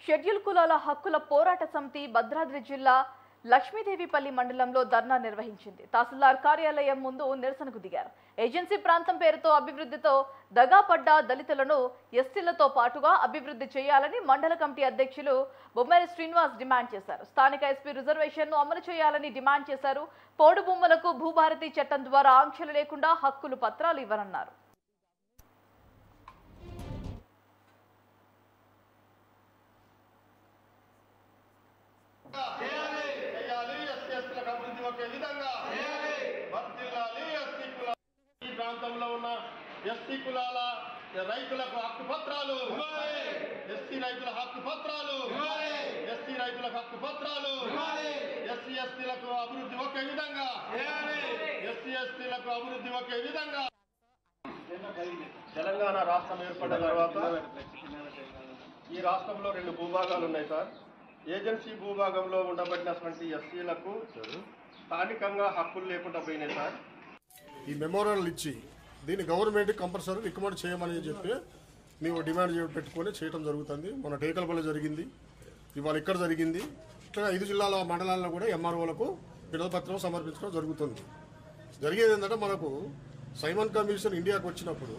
Schedule కులాల హక్కుల పోరాట సమితి భద్రాద్రి జిల్లా లక్ష్మీదేవిపల్లి మండలంలో ధర్నా నిర్వహించింది. తహసీల్దార్ కార్యాలయం ముందు నిరసనకు దిగారు. ఏజెన్సీ ప్రాంతం పేరుతో అభివృద్ధితో దగాపడ్డ దళితులను ఎస్టీలతో పాటుగా అభివృద్ధి చేయాలని మండల కమిటీ అధ్యక్షులు బొమ్మరి శ్రీనివాస్ డిమాండ్ చేశారు. స్థానిక ఎస్పీ రిజర్వేషన్ను అమలు చేయాలని డిమాండ్ చేశారు. పోడు భూములకు భూభారతి చట్టం ద్వారా ఆంక్షలు లేకుండా హక్కులు పత్రాలు ఇవ్వనున్నారు. ప్రాంతంలో ఉన్న ఎస్టీ కులాల రైతులకు హక్కు పత్రాలు, ఎస్టీ రైతుల హక్కు పత్రాలు, ఎస్టీ రైతులకు హక్కు పత్రాలు, ఎస్సీ ఎస్టీలకు అభివృద్ధి ఒకే విధంగా, ఎస్సీ ఎస్టీలకు అభివృద్ధి ఒకే విధంగా. తెలంగాణ రాష్ట్రం ఏర్పడిన తర్వాత ఈ రాష్ట్రంలో 2 భూభాగాలు ఉన్నాయి సార్. ఏజెన్సీ భూభాగంలో ఉండబడినటువంటి ఎస్సీలకు స్థానికంగా హక్కులు లేకుండా పోయినాయి సార్. ఈ మెమోరియల్ ఇచ్చి దీన్ని గవర్నమెంట్ కంపల్సరీ రికమెండ్ చేయమని చెప్పి మేము డిమాండ్ పెట్టుకొని చేయడం జరుగుతుంది. మన టేకలపల్లి జరిగింది, ఇవాళ ఇక్కడ జరిగింది. ఇట్లా 5 జిల్లాల మండలాల్లో కూడా ఎంఆర్ఓలకు వినతిపత్రం సమర్పించడం జరుగుతుంది. జరిగేది ఏంటంటే, మనకు సైమన్ కమిషన్ ఇండియాకు వచ్చినప్పుడు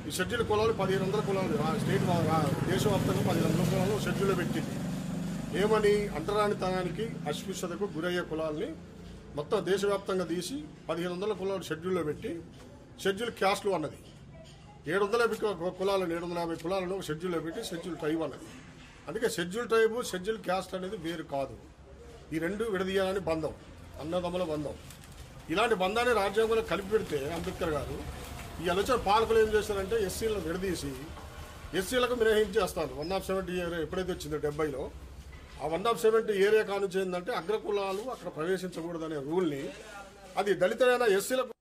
ఈ షెడ్యూల్ కులాలు 1500 కులాలు స్టేట్ దేశవ్యాప్తంగా 1500 కులాలు షెడ్యూల్లో పెట్టింది. ఏమని అంటరానితనానికి అస్పృశ్యతకు గురయ్యే కులాలని మొత్తం దేశవ్యాప్తంగా తీసి 1500 కులాలు షెడ్యూల్లో పెట్టి షెడ్యూల్ క్యాస్ట్లు అన్నది 750 కులాలను 750 కులాలను షెడ్యూల్లో పెట్టి షెడ్యూల్ ట్రైబ్ అన్నది. అందుకే షెడ్యూల్ ట్రైబ్ షెడ్యూల్ క్యాస్ట్ అనేది వేరు కాదు. ఈ 2 విడదీయాలని బంధం, అన్నదమ్ముల బంధం. ఇలాంటి బంధాన్ని రాజ్యాంగంలో కలిపి పెడితే అంబేద్కర్ గారు ఈ ఆలోచన పాలకులు ఏం చేస్తారంటే ఎస్సీలను విడదీసి ఎస్సీలకు మినహాయించేస్తారు. 170 ఏరియా ఎప్పుడైతే వచ్చిందో 70లో ఆ 170 ఏరియా కానుంచి ఏంటంటే అగ్రకులాలు అక్కడ ప్రవేశించకూడదనే రూల్ని అది దళితులైన ఎస్సీలకు